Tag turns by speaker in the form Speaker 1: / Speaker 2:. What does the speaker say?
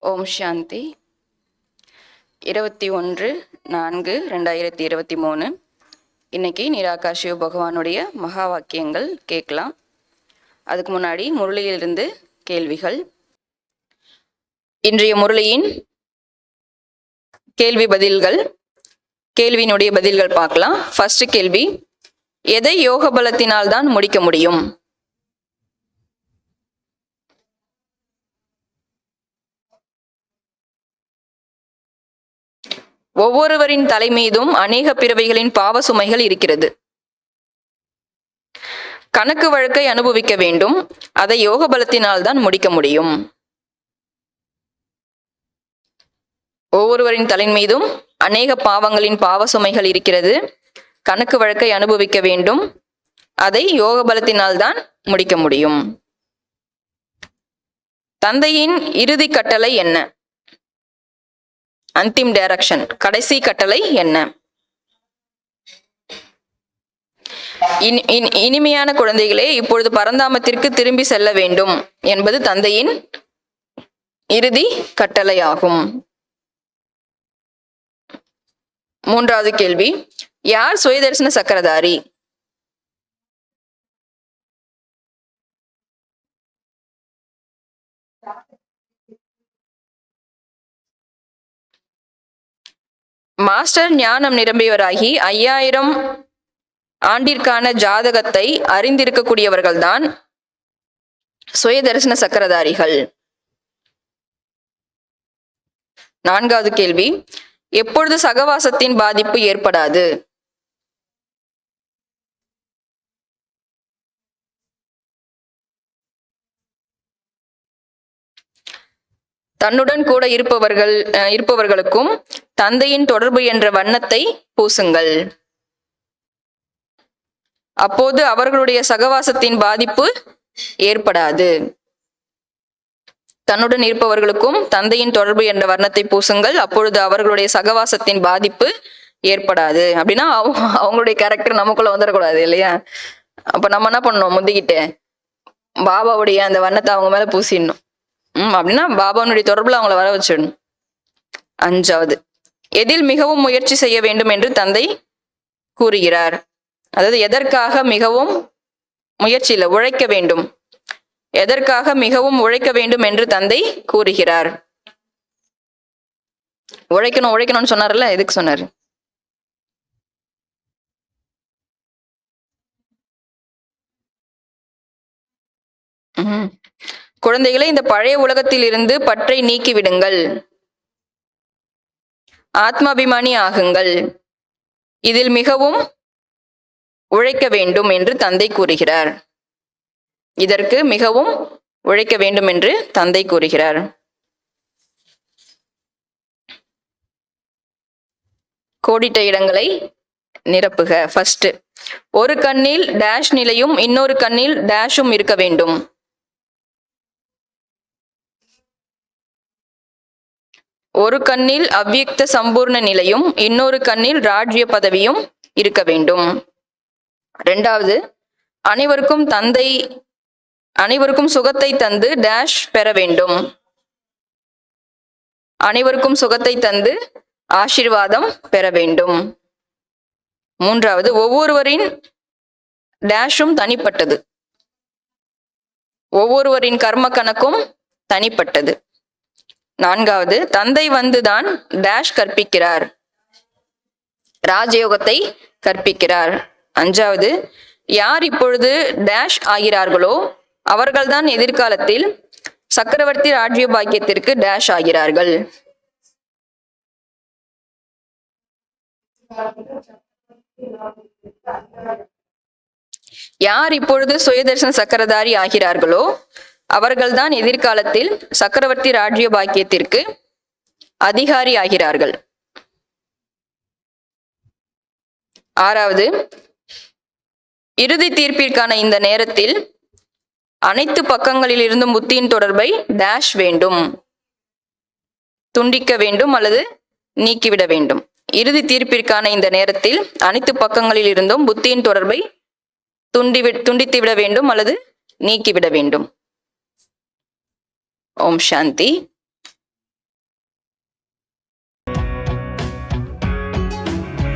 Speaker 1: ஓம் சாந்தி. 21/4/2023 இன்னைக்கு நிராகாஷ் சிவ பகவானுடைய மகா வாக்கியங்கள் கேட்கலாம். அதுக்கு முன்னாடி முரளியிலிருந்து கேள்விகள். இன்றைய முரளியின் கேள்வியினுடைய பதில்கள் பார்க்கலாம். ஃபர்ஸ்ட் கேள்வி, எதை யோக பலத்தினால் தான் முடிக்க முடியும்? ஒவ்வொருவரின் தலை மீதும் அநேக பிறவைகளின் பாவ சுமைகள் இருக்கிறது. கணக்கு வழக்கை அனுபவிக்க வேண்டும். அதை யோக பலத்தினால் தான் முடிக்க முடியும். ஒவ்வொருவரின் தலை மீதும் அநேக பாவங்களின் பாவ சுமைகள் இருக்கிறது. கணக்கு வழக்கை அனுபவிக்க வேண்டும். அதை யோக பலத்தினால் தான் முடிக்க முடியும். தந்தையின் இறுதி கட்டளை என்ன? அந்திம் டைரக்ஷன், கடைசி கட்டளை என்ன? இனிமையான குழந்தைகளே, இப்பொழுது பரந்தாமத்திற்கு திரும்பி செல்ல வேண்டும் என்பது தந்தையின் இறுதி கட்டளையாகும். மூன்றாவது கேள்வி, யார் சுயதர்சன சக்கரதாரி? மாஸ்டர் ஞானம் நிரம்பியவராகி 5000 ஆண்டிற்கான ஜாதகத்தை அறிந்திருக்கக்கூடியவர்கள்தான் சுயதர்சன சக்கரதாரிகள். நான்காவது கேள்வி, எப்பொழுது சகவாசத்தின் பாதிப்பு ஏற்படாது? தன்னுடன் கூட இருப்பவர்களுக்கும் தந்தையின் தொடர்பு என்ற வண்ணத்தை பூசுங்கள். அப்போது அவர்களுடைய சகவாசத்தின் பாதிப்பு ஏற்படாது. தன்னுடன் இருப்பவர்களுக்கும் தந்தையின் தொடர்பு என்ற வர்ணத்தை பூசுங்கள். அப்பொழுது அவர்களுடைய சகவாசத்தின் பாதிப்பு ஏற்படாது. அப்படின்னா அவங்களுடைய கேரக்டர் நமக்குள்ள வந்துடக்கூடாது இல்லையா? அப்ப நம்ம என்ன பண்ணணும்? முந்திக்கிட்டு பாபாவுடைய அந்த வண்ணத்தை அவங்க மேல பூசிடணும். அப்படின்னா பாபாவுடைய தொடர்புல அவங்கள வர வச்சிடணும். அஞ்சாவது, எதில் மிகவும் முயற்சி செய்ய வேண்டும் என்று தந்தை கூறுகிறார்? அதாவது எதற்காக மிகவும் முயற்சி இல்லை, உழைக்க வேண்டும். எதற்காக மிகவும் உழைக்க வேண்டும் என்று தந்தை கூறுகிறார்? உழைக்கணும்னு சொன்னார்ல, எதுக்கு சொன்னாரு? குழந்தைகளை, இந்த பழைய உலகத்தில் இருந்து பற்றை நீக்கிவிடுங்கள். ஆத்மாபிமானி ஆகுங்கள். இதில் மிகவும் உழைக்க வேண்டும் என்று தந்தை கூறுகிறார். இதற்கு மிகவும் உழைக்க வேண்டும் என்று தந்தை கூறுகிறார். கோடிட்ட இடங்களை நிரப்புக. ஃபர்ஸ்ட், ஒரு கண்ணில் டேஷ் நிலையும் இன்னொரு கண்ணில் டேஷும் இருக்க வேண்டும். ஒரு கண்ணில் அவ்வியக்த சம்பூர்ண நிலையும் இன்னொரு கண்ணில் ராஜ்ய பதவியும் இருக்க வேண்டும். இரண்டாவது, அனைவருக்கும் சுகத்தை தந்து டேஷ் பெற வேண்டும். அனைவருக்கும் சுகத்தை தந்து ஆசீர்வாதம் பெற வேண்டும். மூன்றாவது, ஒவ்வொருவரின் டேஷும் தனிப்பட்டது. ஒவ்வொருவரின் கர்ம கணக்கும் தனிப்பட்டது. நான்காவது, தந்தை வந்துதான் டேஷ் கற்பிக்கிறார், ராஜயோகத்தை கற்பிக்கிறார். அஞ்சாவது, யார் இப்பொழுது டேஷ் ஆகிறார்களோ அவர்கள்தான் எதிர்காலத்தில் சக்கரவர்த்தி ராஜ்ய பாக்கியத்திற்கு டேஷ் ஆகிறார்கள். யார் இப்பொழுது சுயதர்சன சக்கரதாரி ஆகிறார்களோ அவர்கள்தான் எதிர்காலத்தில் சக்கரவர்த்தி ராஜ்ய பாக்கியத்திற்கு அதிகாரி ஆகிறார்கள். ஆறாவது, இறுதி தீர்ப்பிற்கான இந்த நேரத்தில் அனைத்து பக்கங்களில் இருந்தும் புத்தியின் தொடர்பை டேஷ் வேண்டும், துண்டிக்க வேண்டும் அல்லது நீக்கிவிட வேண்டும். இறுதி தீர்ப்பிற்கான இந்த நேரத்தில் அனைத்து பக்கங்களில் இருந்தும் புத்தியின் தொடர்பை துண்டித்துவிட வேண்டும் அல்லது நீக்கிவிட வேண்டும். ஓம் சாந்தி.